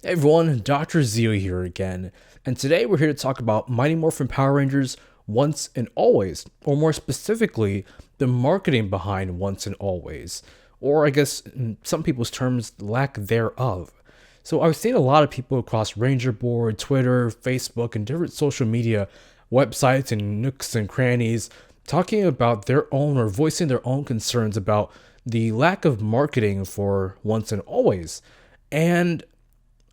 Hey everyone, Dr. Zeo here again, and today we're here to talk about Mighty Morphin Power Rangers Once and Always, or more specifically, the marketing behind Once and Always, or I guess in some people's terms, lack thereof. So I've seen a lot of people across Ranger Board, Twitter, Facebook, and different social media websites and nooks and crannies talking about their own or voicing their own concerns about the lack of marketing for Once and Always. And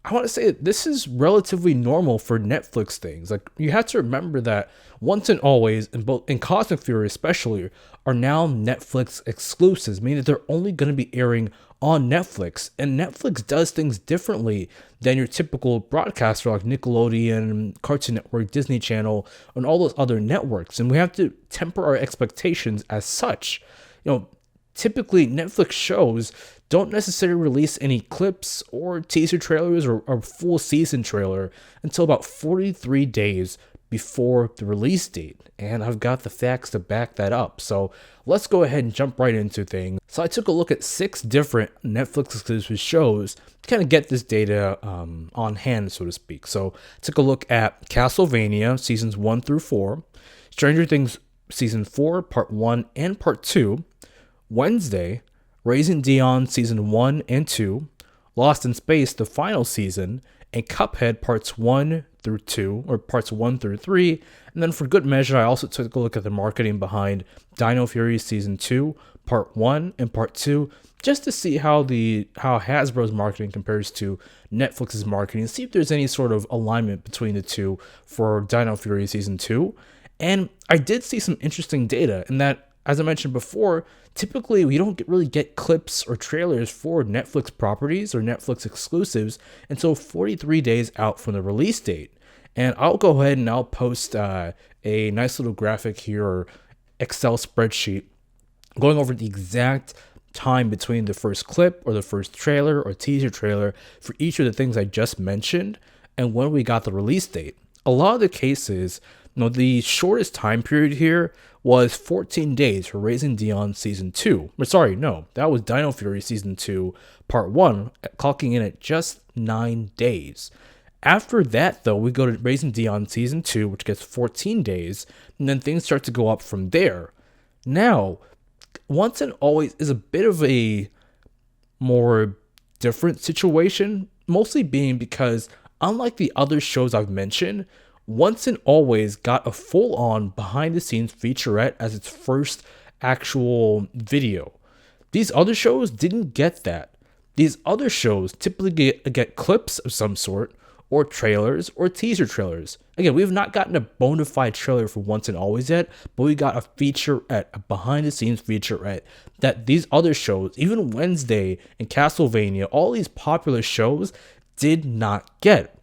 I want to say this is relatively normal for Netflix things. Like you have to remember that Once and Always, and both in Cosmic Fury especially, are now Netflix exclusives, meaning that they're only going to be airing on Netflix. And Netflix does things differently than your typical broadcaster like Nickelodeon, Cartoon Network, Disney Channel, and all those other networks. And we have to temper our expectations as such. Typically Netflix shows don't necessarily release any clips or teaser trailers or full season trailer until about 43 days before the release date. And I've got the facts to back that up. So let's go ahead and jump right into things. So I took a look at 6 different Netflix exclusive shows to kind of get this data on hand, so to speak. So I took a look at Castlevania seasons 1 through 4, Stranger Things season 4, part 1 and part 2, Wednesday, Raising Dion Season 1 and 2, Lost in Space, the final season, and Cuphead Parts 1 through 2, or Parts 1 through 3. And then for good measure, I also took a look at the marketing behind Dino Fury Season 2, Part 1 and Part 2, just to see how Hasbro's marketing compares to Netflix's marketing, see if there's any sort of alignment between the two for Dino Fury Season 2. And I did see some interesting data in that, as I mentioned before, typically we don't really get clips or trailers for Netflix properties or Netflix exclusives until 43 days out from the release date. And I'll go ahead and I'll post a nice little graphic here or Excel spreadsheet going over the exact time between the first clip or the first trailer or teaser trailer for each of the things I just mentioned and when we got the release date. A lot of the cases, the shortest time period here was 14 days for Raising Dion Season 2. That was Dino Fury Season 2, Part 1, clocking in at just 9 days. After that, though, we go to Raising Dion Season 2, which gets 14 days, and then things start to go up from there. Now, Once and Always is a bit of a more different situation, mostly being because, unlike the other shows I've mentioned, Once and Always got a full-on behind-the-scenes featurette as its first actual video. These other shows didn't get that. These other shows typically get clips of some sort, or trailers, or teaser trailers. Again, we have not gotten a bona fide trailer for Once and Always yet, but we got a featurette, a behind-the-scenes featurette that these other shows, even Wednesday and Castlevania, all these popular shows did not get.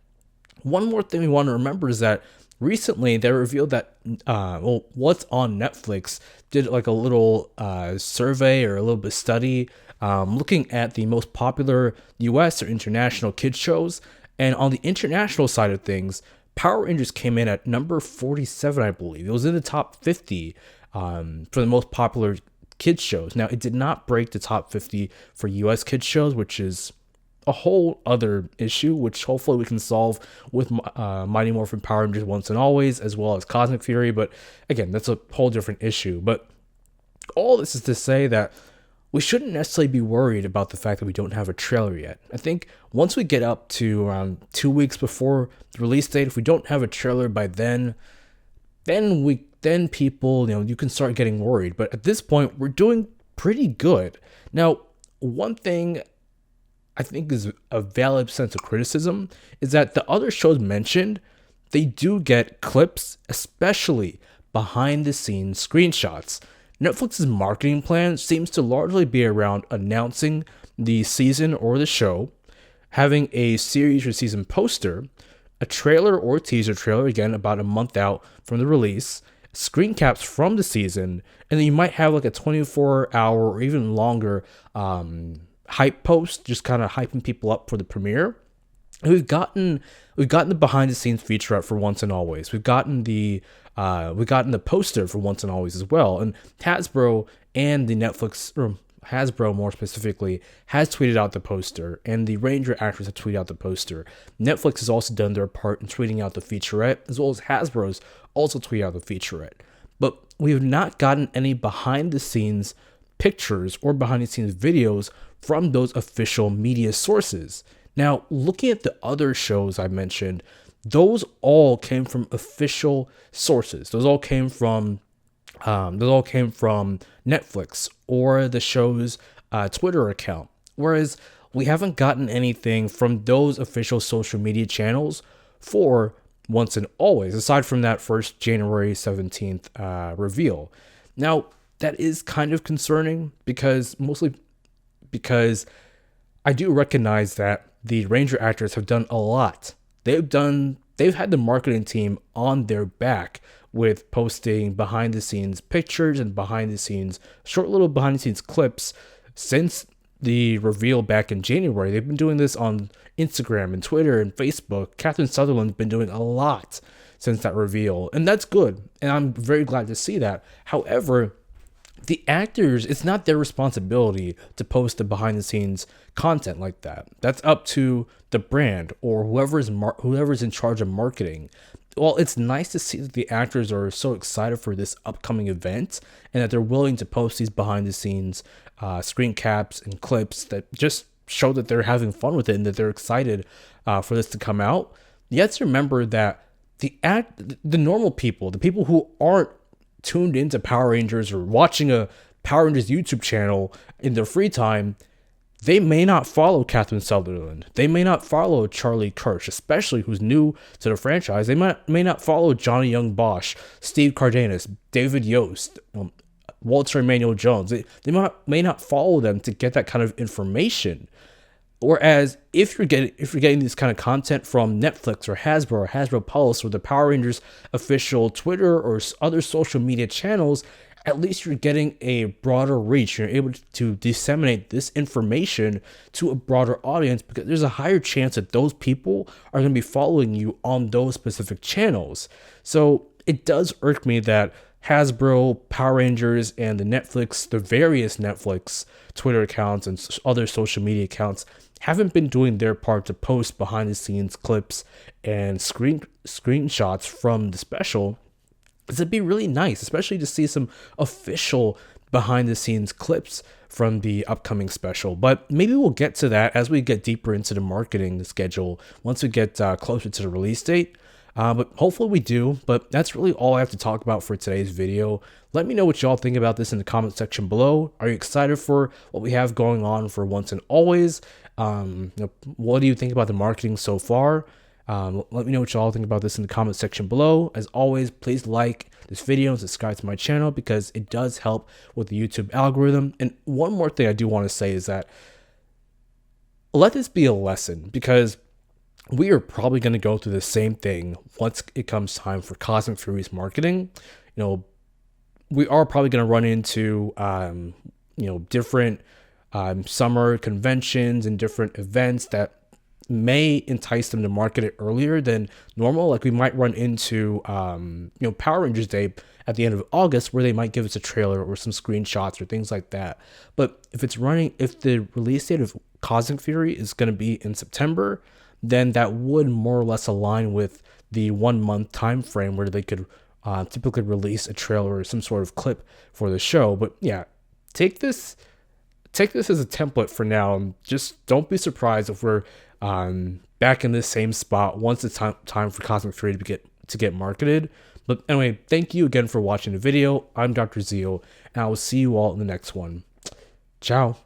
One more thing we want to remember is that recently they revealed that What's on Netflix did like a little survey or a little bit study looking at the most popular US or international kids shows. And on the international side of things, Power Rangers came in at number 47, I believe. It was in the top 50 for the most popular kids shows. Now, it did not break the top 50 for US kids shows, which is a whole other issue, which hopefully we can solve with Mighty Morphin Power Rangers Once and Always, as well as Cosmic Fury. But again, that's a whole different issue. But all this is to say that we shouldn't necessarily be worried about the fact that we don't have a trailer yet. I think once we get up to around 2 weeks before the release date, if we don't have a trailer by then people, you can start getting worried. But at this point, we're doing pretty good. Now, one thing I think is a valid sense of criticism is that the other shows mentioned, they do get clips, especially behind the scenes screenshots. Netflix's marketing plan seems to largely be around announcing the season or the show, having a series or season poster, a trailer or teaser trailer, again about a month out from the release, screen caps from the season, and then you might have like a 24-hour or even longer hype post, just kind of hyping people up for the premiere. And we've gotten the behind the scenes featurette for Once and Always. We've gotten the poster for Once and Always as well. And Hasbro and the Netflix, or Hasbro more specifically, has tweeted out the poster, and the Ranger actors have tweeted out the poster. Netflix has also done their part in tweeting out the featurette, as well as Hasbro's also tweeted out the featurette. But we have not gotten any behind the scenes pictures or behind the scenes videos from those official media sources. Now, looking at the other shows I mentioned, those all came from official sources. Those all came from Netflix or the show's Twitter account. Whereas we haven't gotten anything from those official social media channels for Once and Always, aside from that first January 17th reveal. Now, that is kind of concerning because I do recognize that the Ranger actors have done a lot. They've had the marketing team on their back with posting behind the scenes pictures and short little behind the scenes clips since the reveal back in January. They've been doing this on Instagram and Twitter and Facebook. Catherine Sutherland's been doing a lot since that reveal, and that's good. And I'm very glad to see that. However, the actors, it's not their responsibility to post the behind the scenes content like that. That's up to the brand or whoever's in charge of marketing. Well, it's nice to see that the actors are so excited for this upcoming event and that they're willing to post these behind the scenes screen caps and clips that just show that they're having fun with it and that they're excited for this to come out. You have to remember that the normal people, the people who aren't tuned into Power Rangers or watching a Power Rangers YouTube channel in their free time, they may not follow Catherine Sutherland. They may not follow Charlie Kirsch, especially who's new to the franchise. They may not follow Johnny Young Bosch, Steve Cardenas, David Yost, Walter Emmanuel Jones. They may not follow them to get that kind of information. Whereas if you're getting this kind of content from Netflix or Hasbro Pulse or the Power Rangers official Twitter or other social media channels, at least you're getting a broader reach. You're able to disseminate this information to a broader audience because there's a higher chance that those people are going to be following you on those specific channels. So it does irk me that Hasbro, Power Rangers, and the various Netflix Twitter accounts and other social media accounts haven't been doing their part to post behind the scenes clips and screenshots from the special. It'd be really nice, especially to see some official behind the scenes clips from the upcoming special. But maybe we'll get to that as we get deeper into the marketing schedule once we get closer to the release date. But hopefully we do. But that's really all I have to talk about for today's video. Let me know what y'all think about this in the comment section below. Are you excited for what we have going on for Once and Always? What do you think about the marketing so far? Let me know what y'all think about this in the comment section below. As always, please like this video and subscribe to my channel because it does help with the YouTube algorithm. And one more thing I do want to say is that let this be a lesson because we are probably going to go through the same thing once it comes time for Cosmic Fury's marketing. We are probably going to run into, different summer conventions and different events that may entice them to market it earlier than normal. Like we might run into, Power Rangers Day at the end of August where they might give us a trailer or some screenshots or things like that. But if the release date of Cosmic Fury is going to be in September, then that would more or less align with the 1 month time frame where they could typically release a trailer or some sort of clip for the show. But yeah, take this as a template for now. Just don't be surprised if we're back in this same spot once it's time for Cosmic Fury to get marketed. But anyway, thank you again for watching the video. I'm Dr. Zeal, and I will see you all in the next one. Ciao.